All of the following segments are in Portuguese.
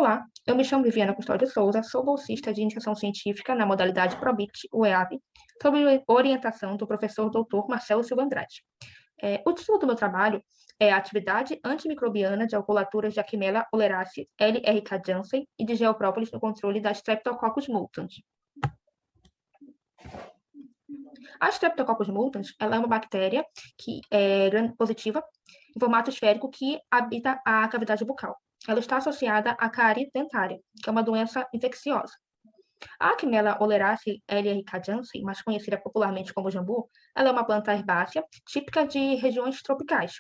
Olá, eu me chamo Viviana Custódio Souza, sou bolsista de iniciação científica na modalidade PROBIT, UEAB, sob orientação do professor Dr. Marcelo Silva Andrade. O título do meu trabalho é a Atividade Antimicrobiana de Alcoolaturas de Actimela oleracea LRK Janssen e de Geoprópolis no controle da Streptococcus mutans. A Streptococcus mutans ela é uma bactéria que é gram-positiva, em formato esférico, que habita a cavidade bucal. Ela está associada à cárie dentária, que é uma doença infecciosa. A Actimela oleracea LRK Janssen, mais conhecida popularmente como jambu, ela é uma planta herbácea típica de regiões tropicais.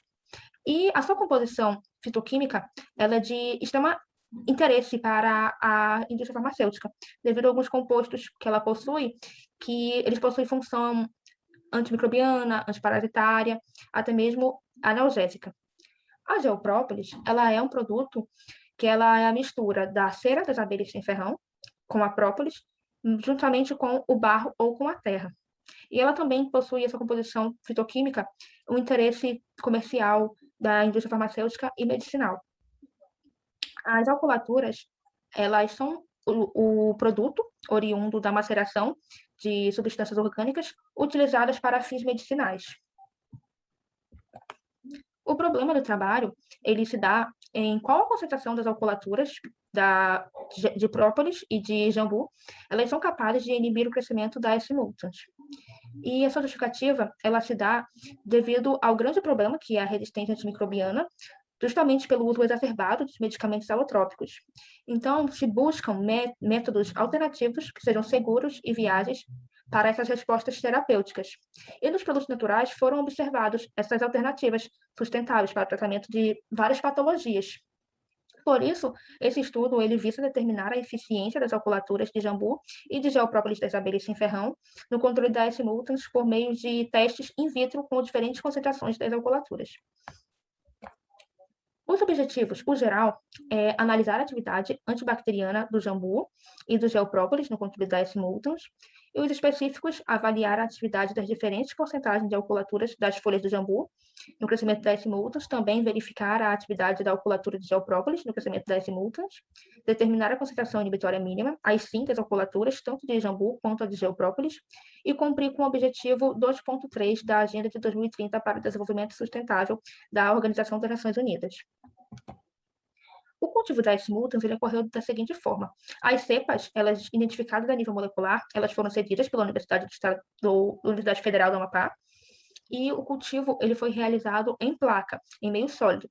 E a sua composição fitoquímica ela é de extrema interesse para a indústria farmacêutica, devido a alguns compostos que ela possui, que eles possuem função antimicrobiana, antiparasitária, até mesmo analgésica. A geoprópolis, ela é um produto que ela é a mistura da cera das abelhas sem ferrão com a própolis, juntamente com o barro ou com a terra. E ela também possui essa composição fitoquímica, um interesse comercial da indústria farmacêutica e medicinal. As alcoolaturas, elas são o produto oriundo da maceração de substâncias orgânicas utilizadas para fins medicinais. O problema do trabalho, ele se dá em qual a concentração das alcoolaturas de própolis e de jambu, elas são capazes de inibir o crescimento da S. mutans. E essa justificativa, ela se dá devido ao grande problema que é a resistência antimicrobiana, justamente pelo uso exacerbado dos medicamentos alotrópicos. Então, se buscam métodos alternativos que sejam seguros e viáveis para essas respostas terapêuticas. E nos produtos naturais foram observados essas alternativas sustentáveis para o tratamento de várias patologias. Por isso, esse estudo ele visa determinar a eficiência das alcoolaturas de jambu e de geoprópolis das abelhas sem ferrão no controle da S. mutans por meio de testes in vitro com diferentes concentrações das alcoolaturas. Os objetivos, o geral, é analisar a atividade antibacteriana do jambu e do geoprópolis no controle da S. mutans, e os específicos, avaliar a atividade das diferentes porcentagens de alcoolaturas das folhas do jambu no crescimento da S. mutans, também verificar a atividade da alcoolatura de geoprópolis no crescimento da S. mutans, determinar a concentração inibitória mínima, aí sim, das alcoolaturas, tanto de jambu quanto a de geoprópolis, e cumprir com o objetivo 2.3 da Agenda de 2030 para o Desenvolvimento Sustentável da Organização das Nações Unidas. O cultivo da S. mutans ele ocorreu da seguinte forma: as cepas, elas identificadas a nível molecular, elas foram cedidas pela Universidade Federal do Amapá, e o cultivo ele foi realizado em placa, em meio sólido.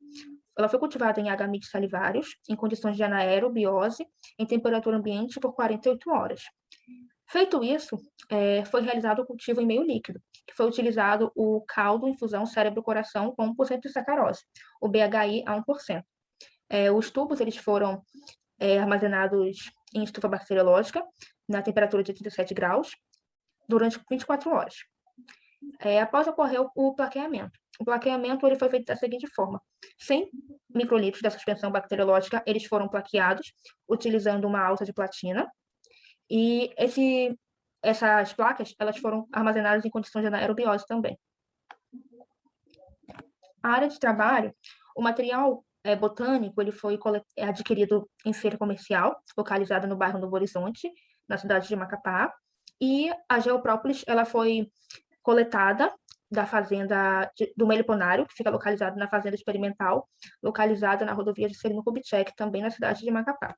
Ela foi cultivada em agamites salivários, em condições de anaerobiose, em temperatura ambiente por 48 horas. Feito isso, foi realizado o cultivo em meio líquido, que foi utilizado o caldo infusão cérebro-coração com 1% de sacarose, o BHI a 1%. Os tubos eles foram armazenados em estufa bacteriológica, na temperatura de 37 graus, durante 24 horas. Após ocorrer o plaqueamento. O plaqueamento ele foi feito da seguinte forma: 100 microlitros da suspensão bacteriológica eles foram plaqueados utilizando uma alça de platina, e essas placas elas foram armazenadas em condições de anaerobiose também. A área de trabalho, o material botânico ele foi adquirido em feira comercial, localizada no bairro Novo Horizonte, na cidade de Macapá, e a geoprópolis ela foi coletada da fazenda do Meliponário, que fica localizado na fazenda experimental, localizada na rodovia de Serino Kubitschek, também na cidade de Macapá.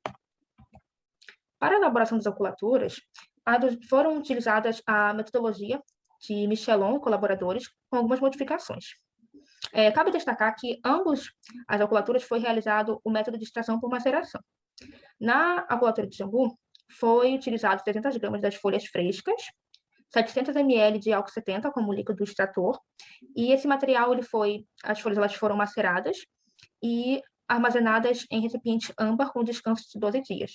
Para a elaboração das alcoolaturas, foram utilizadas a metodologia de Michelon e colaboradores, com algumas modificações. Cabe destacar que ambos as alcoolaturas foi realizado o método de extração por maceração. Na alcoolatura de jambu, foi utilizado 300 gramas das folhas frescas, 700 ml de álcool 70 como líquido extrator, e esse material as folhas elas foram maceradas e armazenadas em recipiente âmbar com descanso de 12 dias.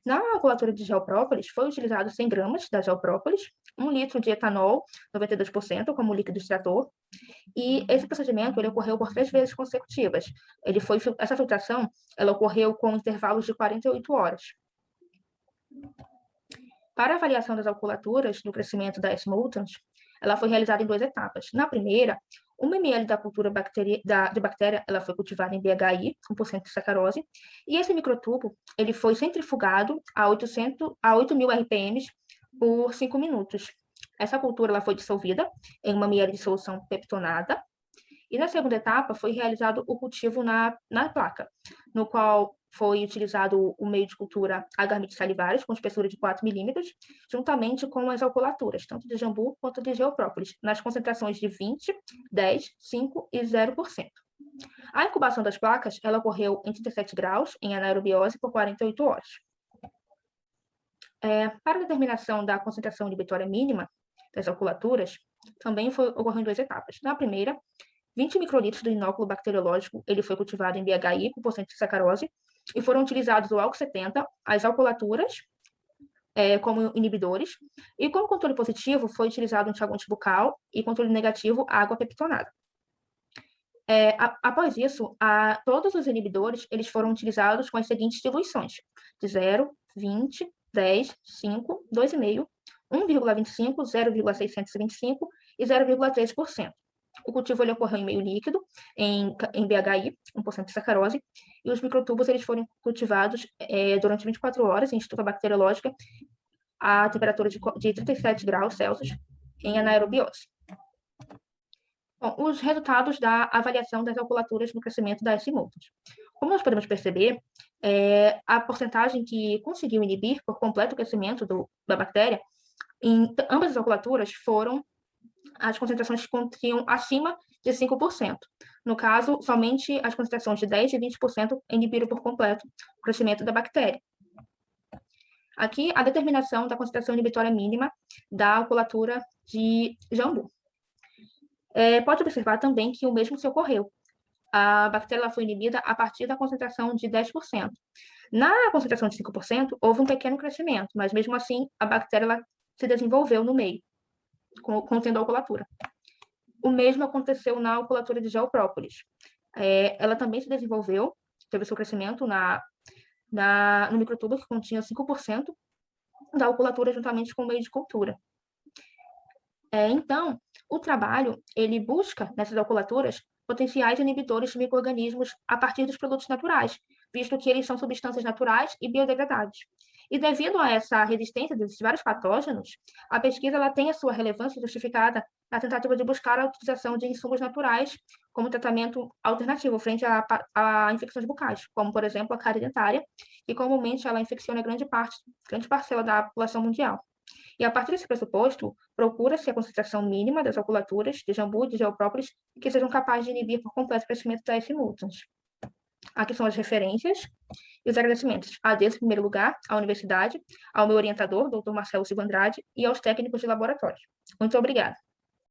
Na alcoolatura de geoprópolis, foi utilizado 100 gramas da geoprópolis, 1 litro de etanol, 92%, como líquido extrator, e esse procedimento ele ocorreu por 3 vezes consecutivas. Essa filtração ela ocorreu com intervalos de 48 horas. Para a avaliação das alcoolaturas do crescimento da S. mutans, ela foi realizada em 2 etapas. Na primeira, 1 ml da cultura de bactéria ela foi cultivada em BHI, 1% de sacarose, e esse microtubo ele foi centrifugado a 8.000 RPM por 5 minutos. Essa cultura ela foi dissolvida em 1 ml de solução peptonada, e na segunda etapa foi realizado o cultivo na placa, no qual foi utilizado o meio de cultura agarmites salivares, com espessura de 4 milímetros, juntamente com as alcoolaturas, tanto de jambu quanto de geoprópolis, nas concentrações de 20, 10, 5 e 0%. A incubação das placas ela ocorreu em 37 graus, em anaerobiose, por 48 horas. Para a determinação da concentração inibitória mínima das alcoolaturas, também ocorreu em 2 etapas. Na primeira, 20 microlitros do inóculo bacteriológico ele foi cultivado em BHI com porcento de sacarose e foram utilizados o álcool 70, as alcoolaturas como inibidores, e como controle positivo foi utilizado um enxaguante bucal e controle negativo água peptonada. Após isso, todos os inibidores eles foram utilizados com as seguintes diluições: de 0, 20, 10, 5, 2,5, 1,25, 0,625 e 0,3%. O cultivo ele ocorreu em meio líquido, em BHI, 1% de sacarose, e os microtubos eles foram cultivados durante 24 horas em estufa bacteriológica a temperatura de 37 graus Celsius em anaerobiose. Bom, os resultados da avaliação das alcoolaturas no crescimento das simultas. Como nós podemos perceber, a porcentagem que conseguiu inibir por completo o crescimento da bactéria em ambas as alcoolaturas foram as concentrações que continham acima de 5%. No caso, somente as concentrações de 10% e 20% inibiram por completo o crescimento da bactéria. Aqui, a determinação da concentração inibitória mínima da alcoolatura de jambu. Pode observar também que o mesmo se ocorreu. A bactéria foi inibida a partir da concentração de 10%. Na concentração de 5%, houve um pequeno crescimento, mas mesmo assim, a bactéria se desenvolveu no meio, contendo a alcoolatura. O mesmo aconteceu na alcoolatura de geoprópolis. Ela também se desenvolveu, teve seu crescimento no microtubo, que continha 5% da alcoolatura juntamente com o meio de cultura. Então, o trabalho, ele busca, nessas alcoolaturas, potenciais inibidores de micro-organismos a partir dos produtos naturais, visto que eles são substâncias naturais e biodegradáveis. E devido a essa resistência desses vários patógenos, a pesquisa ela tem a sua relevância justificada na tentativa de buscar a utilização de insumos naturais como tratamento alternativo frente a infecções bucais, como, por exemplo, a cárie dentária, que comumente ela infecciona grande parcela da população mundial. E a partir desse pressuposto, procura-se a concentração mínima das alcoolaturas de jambu e de geoprópolis que sejam capazes de inibir por completo o crescimento da S. multans. Aqui são as referências e os agradecimentos. A Deus, em primeiro lugar, à universidade, ao meu orientador, Dr. Marcelo Silva Andrade, e aos técnicos de laboratório. Muito obrigada.